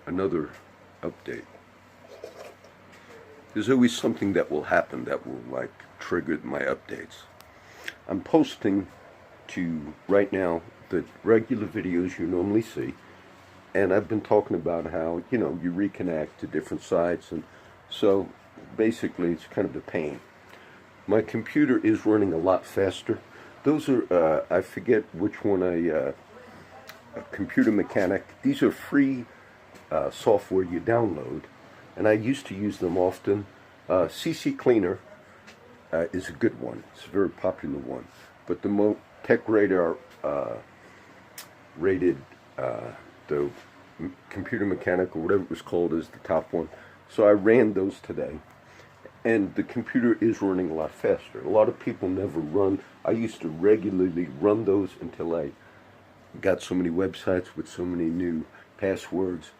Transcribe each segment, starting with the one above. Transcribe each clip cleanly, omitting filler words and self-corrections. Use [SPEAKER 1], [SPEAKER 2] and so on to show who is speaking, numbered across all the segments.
[SPEAKER 1] another update. There's always something that will happen that will trigger my updates. I'm posting to right now the regular videos you normally see, and I've been talking about how you reconnect to different sites, and so basically it's kind of a pain. My computer is running a lot faster. Those are I forget which one a Computer Mechanic. These are free software you download, and I used to use them often. CC Cleaner is a good one. It's a very popular one. But the TechRadar rated the Computer Mechanic, or whatever it was called, is the top one. So I ran those today, and the computer is running a lot faster. A lot of people never run. I used to regularly run those until I got so many websites with so many new passwords,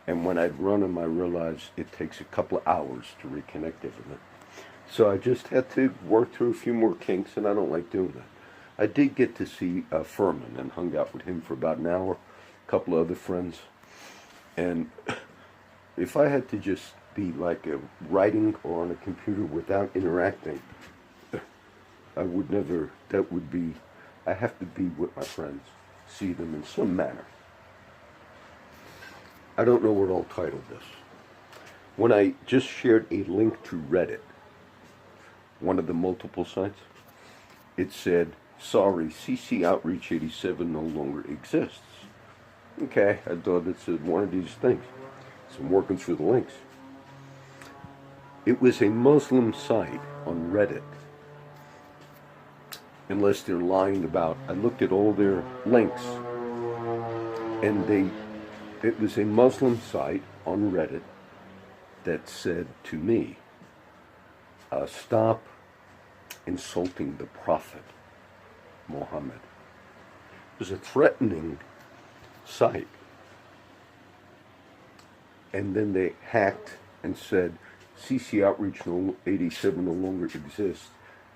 [SPEAKER 1] and when I'd run them I realized it takes a couple of hours to reconnect everything. So I just had to work through a few more kinks, and I don't like doing that. I did get to see Furman and hung out with him for about an hour, a couple of other friends, and if I had to just be like writing or on a computer without interacting, I would never, I have to be with my friends, see them in some manner. I don't know what I'll title this. When I just shared a link to Reddit, one of the multiple sites, it said, sorry, CC Outreach 87 no longer exists. Okay, I thought it said one of these things. So I'm working through the links. It was a Muslim site on Reddit. Unless they're lying about, I looked at all their links, and it was a Muslim site on Reddit that said to me, stop insulting the Prophet Muhammad. It was a threatening site. And then they hacked and said, CC Outreach 87 no longer exists.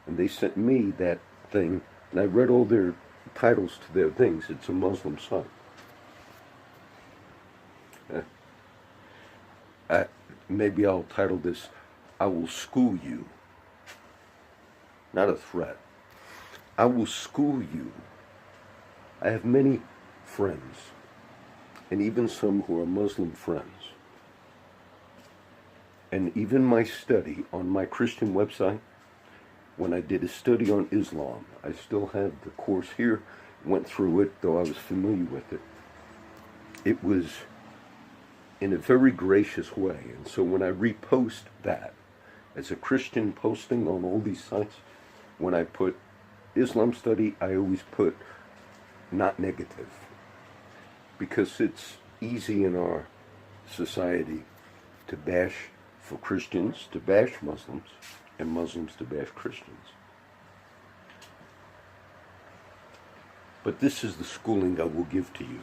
[SPEAKER 1] And they sent me that thing, and I read all their titles to their things. It's a Muslim site. Maybe I'll title this, I will school you. Not a threat. I will school you. I have many friends, and even some who are Muslim friends. And even my study on my Christian website, when I did a study on Islam, I still have the course here, went through it, though I was familiar with it. It was in a very gracious way. And so when I repost that as a Christian posting on all these sites, when I put Islam study, I always put not negative, because it's easy in our society to bash for Christians, to bash Muslims, and Muslims to bash Christians. But this is the schooling I will give to you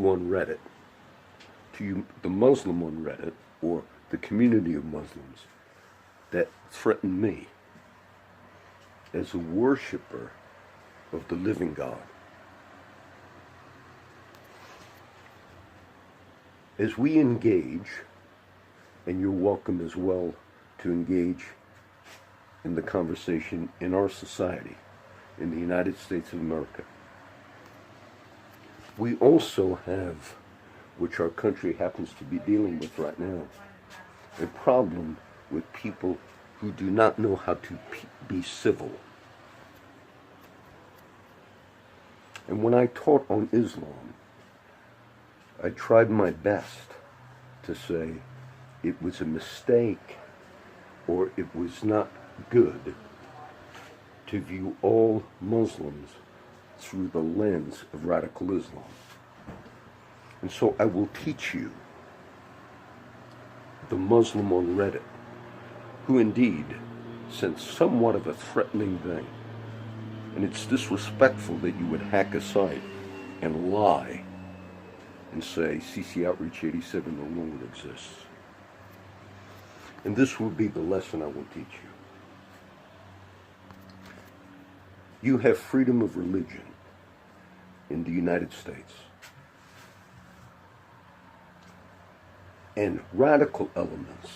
[SPEAKER 1] on Reddit, to you, the Muslim on Reddit, or the community of Muslims that threaten me as a worshiper of the living God. As we engage, and you're welcome as well to engage in the conversation in our society, in the United States of America, we also have, which our country happens to be dealing with right now, a problem with people who do not know how to be civil. And when I taught on Islam, I tried my best to say it was a mistake, or it was not good, to view all Muslims through the lens of radical Islam. And so I will teach you, the Muslim on Reddit, who indeed sent somewhat of a threatening thing. And it's disrespectful that you would hack a site and lie and say CC Outreach 87 no longer exists. And this will be the lesson I will teach you. You have freedom of religion in the United States. And radical elements,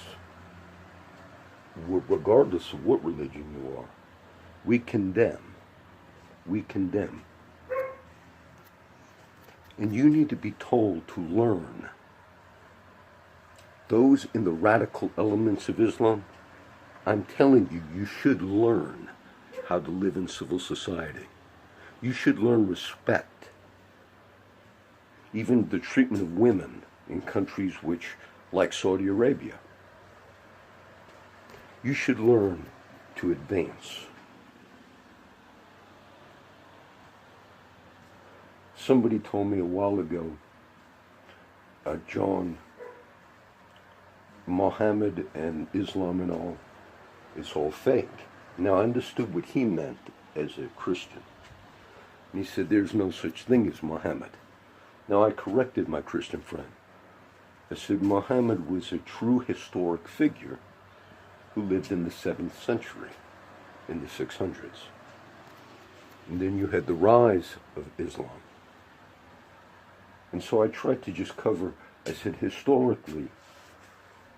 [SPEAKER 1] regardless of what religion you are, we condemn. We condemn. And you need to be told to learn. Those in the radical elements of Islam, I'm telling you, you should learn how to live in civil society. You should learn respect. Even the treatment of women in countries which, like Saudi Arabia. You should learn to advance. Somebody told me a while ago, John, Muhammad and Islam and all, it's all fake. Now I understood what he meant as a Christian. And he said, there's no such thing as Muhammad. Now I corrected my Christian friend. I said, Muhammad was a true historic figure who lived in the 7th century, in the 600s. And then you had the rise of Islam. And so I tried to just cover, I said, historically,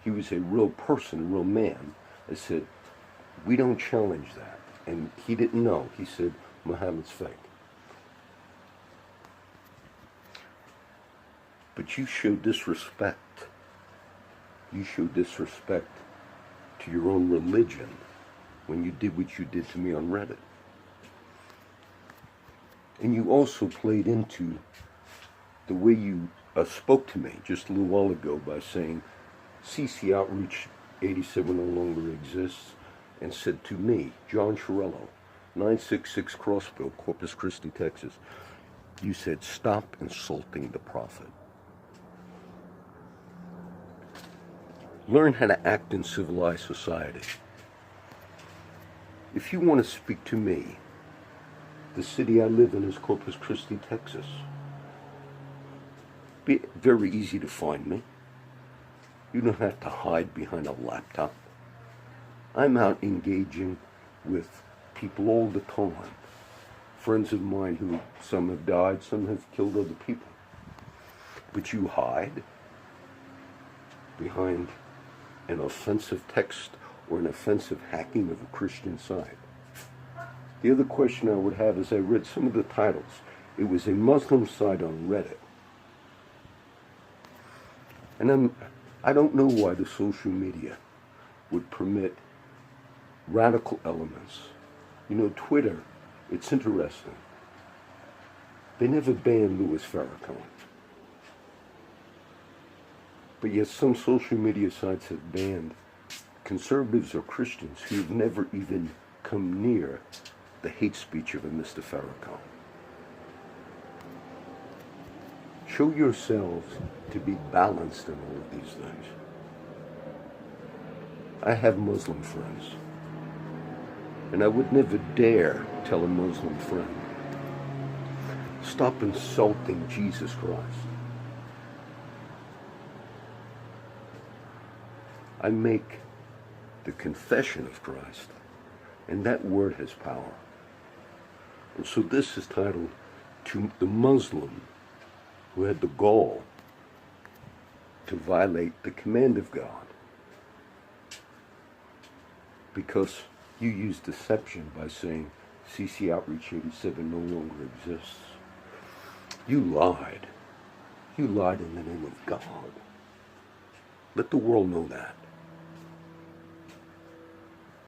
[SPEAKER 1] he was a real person, a real man. I said, we don't challenge that. And he didn't know. He said, Muhammad's fake. But you show disrespect. You show disrespect to your own religion when you did what you did to me on Reddit. And you also played into the way you spoke to me just a little while ago by saying CC Outreach 87 no longer exists, and said to me, John Chiarello, 966 Crossville, Corpus Christi, Texas, you said, stop insulting the prophet. Learn how to act in civilized society. If you want to speak to me, the city I live in is Corpus Christi, Texas. Be very easy to find me. You don't have to hide behind a laptop. I'm out engaging with people all the time. Friends of mine who, some have died, some have killed other people. But you hide behind an offensive text or an offensive hacking of a Christian site. The other question I would have is I read some of the titles. It was a Muslim site on Reddit. And I don't know why the social media would permit radical elements. You know, Twitter, it's interesting. They never banned Louis Farrakhan. But yet some social media sites have banned conservatives or Christians who've never even come near the hate speech of a Mr. Farrakhan. Show yourselves to be balanced in all of these things. I have Muslim friends, and I would never dare tell a Muslim friend, stop insulting Jesus Christ. I make the confession of Christ, and that word has power. And so this is titled, To the Muslim who had the gall to violate the command of God, because you use deception by saying CC Outreach 87 no longer exists. You lied. You lied in the name of God. Let the world know that.